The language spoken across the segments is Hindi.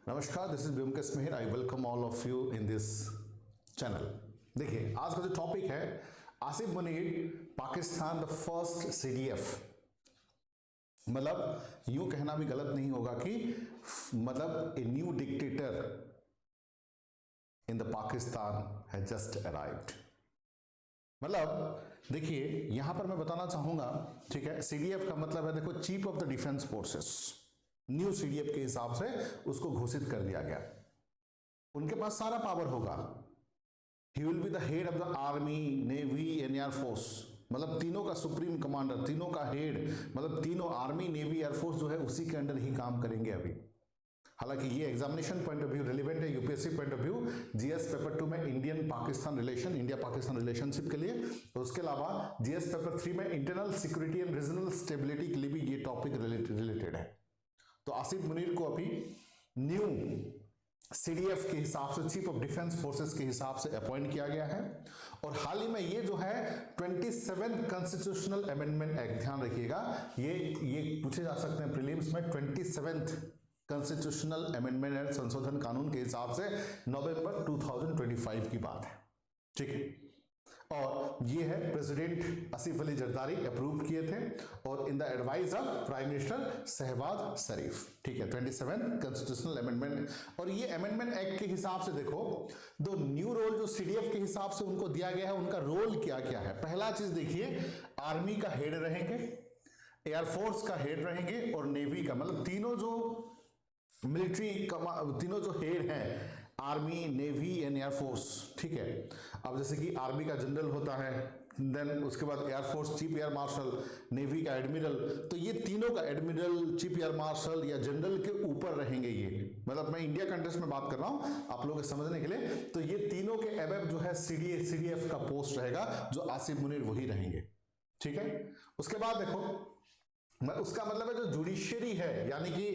नमस्कार, this is Byomkesh Mehar. I welcome all of you in this channel. देखिए, आज का जो टॉपिक है, Asif Munir, Pakistan the first CDF. मतलब यूं कहना भी गलत नहीं होगा कि मतलब a new dictator in the Pakistan has just arrived. मतलब देखिए, यहां पर मैं बताना चाहूंगा, ठीक है, सीडीएफ का मतलब है, देखो, chief of the defence forces. New CDF के हिसाब से उसको घोषित कर दिया गया। उनके पास सारा पावर होगा। He will be the head of the army, navy and air force. मतलब तीनों का सुप्रीम कमांडर, तीनों का हेड, मतलब तीनों आर्मी, नेवी, एयरफोर्स जो है उसी के अंडर ही काम करेंगे अभी। हालांकि ये examination point of view relevant है, UPSC point of view, GS paper 2 में Indian Pakistan relation, India Pakistan relationship के लिए, और उसके अलावा जीएस पेपर 3 में internal security and regional stability के लिए भी ये टॉपिक रिलेटेड है। तो आसिफ मुनीर को अभी न्यू सीडीएफ के हिसाब से, चीफ ऑफ डिफेंस फोर्सेस के हिसाब से अपॉइंट किया गया है। और हाल ही में ये जो है 27 कॉन्स्टिट्यूशनल अमेंडमेंट एक्ट, ध्यान रखिएगा, ये पूछे जा सकते हैं प्रीलिम्स में। 27 कॉन्स्टिट्यूशनल अमेंडमेंट एक्ट, संशोधन कानून के हिसाब से नवंबर 2025 की बात है, ठीक है। और ये है प्रेसिडेंट आसिफ अली जरदारी अप्रूव किए थे, और in the advice of prime minister Shahbaz Sharif, ठीक है। 27 कॉन्स्टिट्यूशनल अमेंडमेंट, और ये अमेंडमेंट एक्ट के हिसाब से देखो, दो न्यू रोल जो सीडीएफ के हिसाब से उनको दिया गया है, उनका रोल क्या क्या है। पहला चीज देखिए, आर्मी का हेड रहेंगे, एयरफोर्स का हेड रहेंगे, और नेवी का, मतलब तीनों जो मिलिट्री, तीनों जो हेड हैं, आर्मी, नेवी एंड एयरफोर्स, ठीक है। अब जैसे कि आर्मी का जनरल होता है, देन उसके बाद air force chief air marshal, navy का एडमिरल, तो ये तीनों का एडमिरल, चीफ एयर मार्शल या जनरल के ऊपर रहेंगे ये। मतलब मैं इंडिया कंटेक्स्ट में बात कर रहा हूं आप लोगों के समझने के लिए। तो ये तीनों के अबव जो है सीडीएफ का पोस्ट रहेगा, जो आसिफ मुनीर वही रहेंगे, ठीक है। उसके बाद देखो, उसका मतलब है जो जुडिशियरी है, यानी कि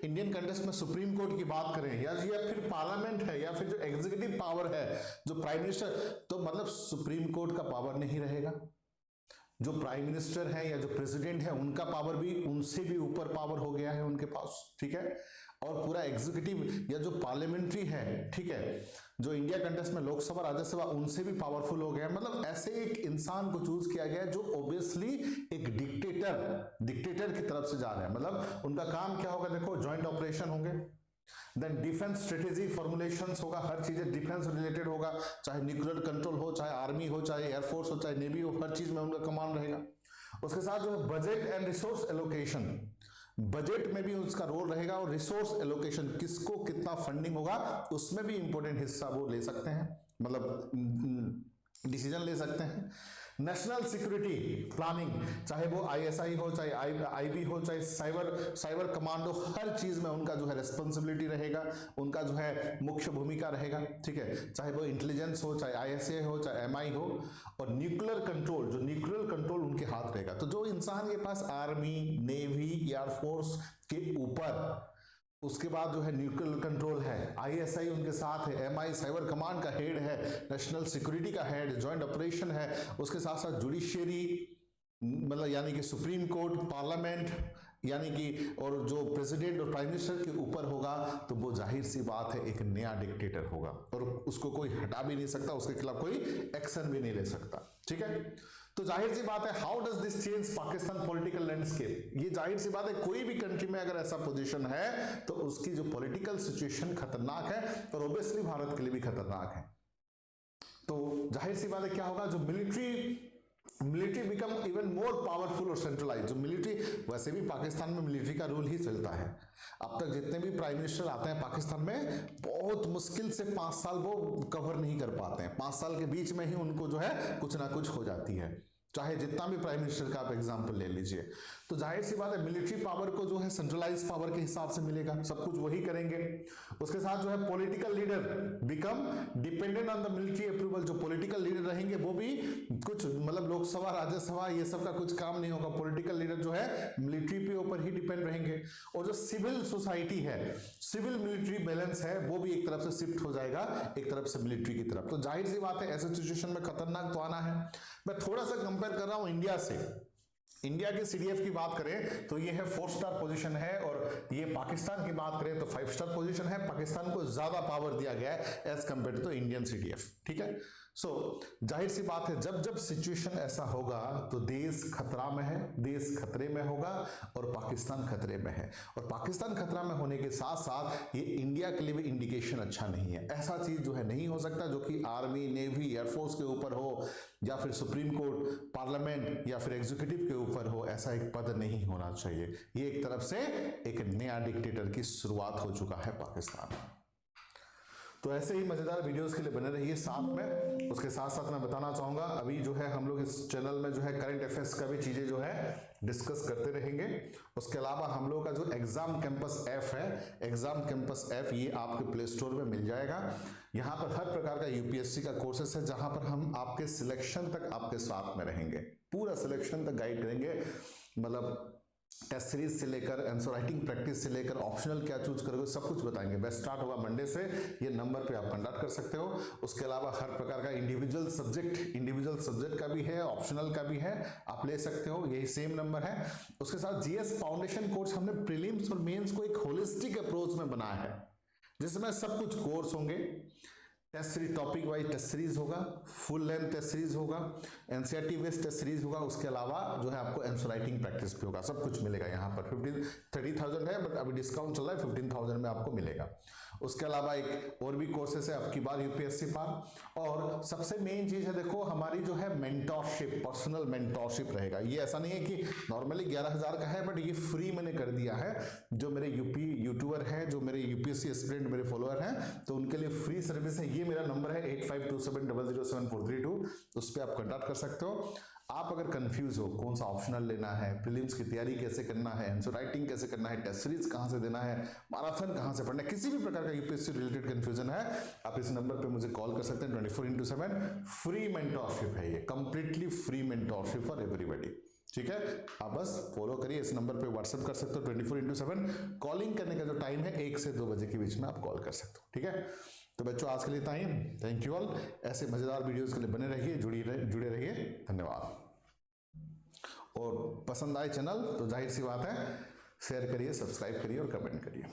इंडियन कंटेक्स्ट में सुप्रीम कोर्ट की बात करें, या फिर पार्लियामेंट है, या फिर जो एग्जीक्यूटिव पावर है, जो प्राइम मिनिस्टर, तो मतलब सुप्रीम कोर्ट का पावर नहीं रहेगा। जो प्राइम मिनिस्टर है या जो प्रेसिडेंट है, उनका पावर भी उनसे भी ऊपर पावर हो गया है उनके पास, ठीक है। और पूरा एग्जीक्यूटिव या जो पार्लियामेंट्री है, ठीक है, जो इंडिया कंटेक्स्ट में लोकसभा, राज्यसभा, उनसे भी पावरफुल हो गया। मतलब ऐसे एक इंसान को चूज किया गया जो ऑब्वियसली एक डिक्टेटर की तरफ से जा रहे हैं। मतलब उनका काम क्या होगा, देखो, ज्वाइंट ऑपरेशन होंगे, देन डिफेंस स्ट्रेटेजी फॉर्मुलेशंस होगा, हर चीजें डिफेंस रिलेटेड होगा, चाहे न्यूक्लियर कंट्रोल हो, चाहे आर्मी हो, चाहे एयरफोर्स हो, चाहे नेवी हो, हर चीज में उनका कमांड रहेगा। उसके साथ जो है budget and resource allocation, budget में भी उसका रोल रहेगा, और रिसोर्स एलोकेशन, किसको कितना फंडिंग होगा, उसमें भी इंपॉर्टेंट हिस्सा वो ले सकते हैं, मतलब डिसीजन ले सकते हैं। नेशनल सिक्योरिटी प्लानिंग, चाहे वो आईएसआई हो, चाहे आईबी हो, चाहे साइबर कमांडो, हर चीज में उनका जो है रेस्पॉन्सिबिलिटी रहेगा, उनका जो है मुख्य भूमिका रहेगा, ठीक है। चाहे वो इंटेलिजेंस हो, चाहे आईएसए हो, चाहे एमआई हो, और न्यूक्लियर कंट्रोल उनके हाथ रहेगा। तो जो इंसान के पास आर्मी, नेवी, एयरफोर्स के ऊपर, उसके बाद जो है न्यूक्लियर कंट्रोल है, आईएसआई उनके साथ है, एमआई साइबर कमांड का हेड है, नेशनल सिक्योरिटी का हेड, ज्वाइंट ऑपरेशन है, उसके साथ साथ जुडिशियरी, मतलब यानी कि सुप्रीम कोर्ट, पार्लियामेंट, यानी कि, और जो प्रेसिडेंट और प्राइम मिनिस्टर के ऊपर होगा, तो वो जाहिर सी बात है एक नया डिक्टेटर होगा, और उसको कोई हटा भी नहीं सकता, उसके खिलाफ कोई एक्शन भी नहीं ले सकता, ठीक है। तो जाहिर सी बात है, how does this change Pakistan political landscape. ये जाहिर सी बात है, कोई भी कंट्री में अगर ऐसा पोजीशन है, तो उसकी जो पॉलिटिकल सिचुएशन खतरनाक है, और ऑब्वियसली भारत के लिए भी खतरनाक है। तो जाहिर सी बात है, क्या होगा, जो military become even more powerful और सेंट्रलाइज। जो मिलिट्री, वैसे भी पाकिस्तान में मिलिट्री का रूल ही चलता है। अब तक जितने भी प्राइम मिनिस्टर आते हैं पाकिस्तान में, बहुत मुश्किल से 5 साल वो कवर नहीं कर पाते हैं। 5 साल के बीच में ही उनको जो है कुछ ना कुछ हो जाती है, चाहे जितना भी प्राइम मिनिस्टर का आप एग्जांपल ले लीजिए। तो जाहिर सी बात है, मिलिट्री पावर को जो है सेंट्रलाइज पावर के हिसाब से मिलेगा, सब कुछ वही करेंगे। उसके साथ जो है political leader become dependent on the military approval. जो पॉलिटिकल लीडर रहेंगे वो भी कुछ, मतलब लोकसभा, राज्यसभा, ये सब का कुछ काम नहीं होगा। पॉलिटिकल लीडर जो है मिलिट्री पे ऊपर ही डिपेंड रहेंगे। और जो सिविल सोसाइटी है, सिविल मिलिट्री बैलेंस है, वो भी एक तरफ से शिफ्ट हो जाएगा एक तरफ से मिलिट्री की तरफ। तो जाहिर सी बात है, ऐसे सिचुएशन में खतरनाक तो आना है। मैं थोड़ा सा कंपेयर कर रहा हूं इंडिया से। इंडिया के सीडीएफ की बात करें तो ये है 4 स्टार पोजीशन है, और ये पाकिस्तान की बात करें तो 5 स्टार पोजीशन है। पाकिस्तान को ज्यादा पावर दिया गया है as compare to Indian CDF, ठीक है। सो जाहिर सी बात है, जब जब सिचुएशन ऐसा होगा तो देश खतरा में है, देश खतरे में होगा और पाकिस्तान खतरे में है, और पाकिस्तान खतरा में होने के साथ साथ ये इंडिया के लिए भी इंडिकेशन अच्छा नहीं है। ऐसा चीज जो है नहीं हो सकता जो कि आर्मी, नेवी, एयरफोर्स के ऊपर हो, या फिर सुप्रीम कोर्ट, पार्लियामेंट या फिर एग्जीक्यूटिव के ऊपर हो। ऐसा एक पद नहीं होना चाहिए। ये एक तरफ से एक नया डिक्टेटर की शुरुआत हो चुका है पाकिस्तान। तो ऐसे ही मजेदार वीडियोस के लिए बने रहिए साथ में। उसके साथ साथ मैं बताना चाहूंगा, अभी जो है हम लोग इस चैनल में जो है करंट अफेयर्स का भी चीजें जो है डिस्कस करते रहेंगे। उसके अलावा हम लोग का जो एग्जाम कैंपस ऐप है, एग्जाम कैंपस ऐप, ये आपके प्ले स्टोर में मिल जाएगा। यहाँ पर हर प्रकार का यूपीएससी का कोर्सेस है, जहां पर हम आपके सिलेक्शन तक आपके साथ में रहेंगे, पूरा सिलेक्शन तक गाइड करेंगे। मतलब टेस्ट सीरीज से लेकर आंसर राइटिंग प्रैक्टिस से लेकर ऑप्शनल क्या चूज करोगे, सब कुछ बताएंगे। बैच स्टार्ट होगा मंडे से, ये नंबर पे आप कंडक्ट कर सकते हो। उसके अलावा हर प्रकार का इंडिविजुअल सब्जेक्ट का भी है, ऑप्शनल का भी है, आप ले सकते हो, यही सेम नंबर है। उसके साथ जीएस फाउंडेशन कोर्स हमने प्रीलिम्स और मेंस को एक होलिस्टिक अप्रोच में बनाया है, जिसमें सब कुछ कोर्स होंगे। Test series topic wise test series होगा, फुल लेंथ टेस्ट सीरीज होगा, एनसीईआरटी बेस्ड टेस्ट सीरीज होगा। उसके अलावा जो है आपको आंसर राइटिंग प्रैक्टिस भी होगा, सब कुछ मिलेगा यहाँ पर। 30,000 है, बट अभी डिस्काउंट चल रहा है, 15,000 में आपको मिलेगा। उसके अलावा एक और भी कोर्सेस है, अब की बार यूपीएससी पार। और सबसे मेन चीज है, देखो हमारी जो है मेंटोरशिप, पर्सनल मेंटोरशिप रहेगा। ये ऐसा नहीं है कि नॉर्मली 11,000 का है, बट ये फ्री मैंने कर दिया है। जो मेरे यूट्यूबर हैं, जो मेरे यूपीएससी एस्पिरेंट मेरे फॉलोअर हैं, तो उनके लिए फ्री सर्विस है। ये मेरा नंबर है 8527007432, उस पर आप कॉन्टैक्ट कर सकते हो। आप अगर कंफ्यूज हो कौन सा ऑप्शनल लेना है, प्रीलिम्स की तैयारी कैसे करना है, आंसर राइटिंग कैसे करना है, टेस्ट सीरीज कहां से देना है, मैराथन कहां से पढ़ना है, किसी भी प्रकार का यूपीएससी रिलेटेड कंफ्यूजन है, आप इस नंबर पे मुझे कॉल कर सकते हैं। 24/7 फ्री मेंटोरशिप है, ये completely free mentorship for everybody, ठीक है। आप बस फॉलो करिए, इस नंबर पे व्हाट्सएप कर सकते हो। 24/7 कॉलिंग करने का जो टाइम है 1 से 2 बजे के बीच में आप कॉल कर सकते हो, ठीक है। तो बच्चों आज के लिए टाइम, थैंक यू ऑल। ऐसे मजेदार वीडियोस के लिए बने रहिए, जुड़े रहिए, धन्यवाद। और पसंद आए चैनल तो जाहिर सी बात है शेयर करिए, सब्सक्राइब करिए और कमेंट करिए।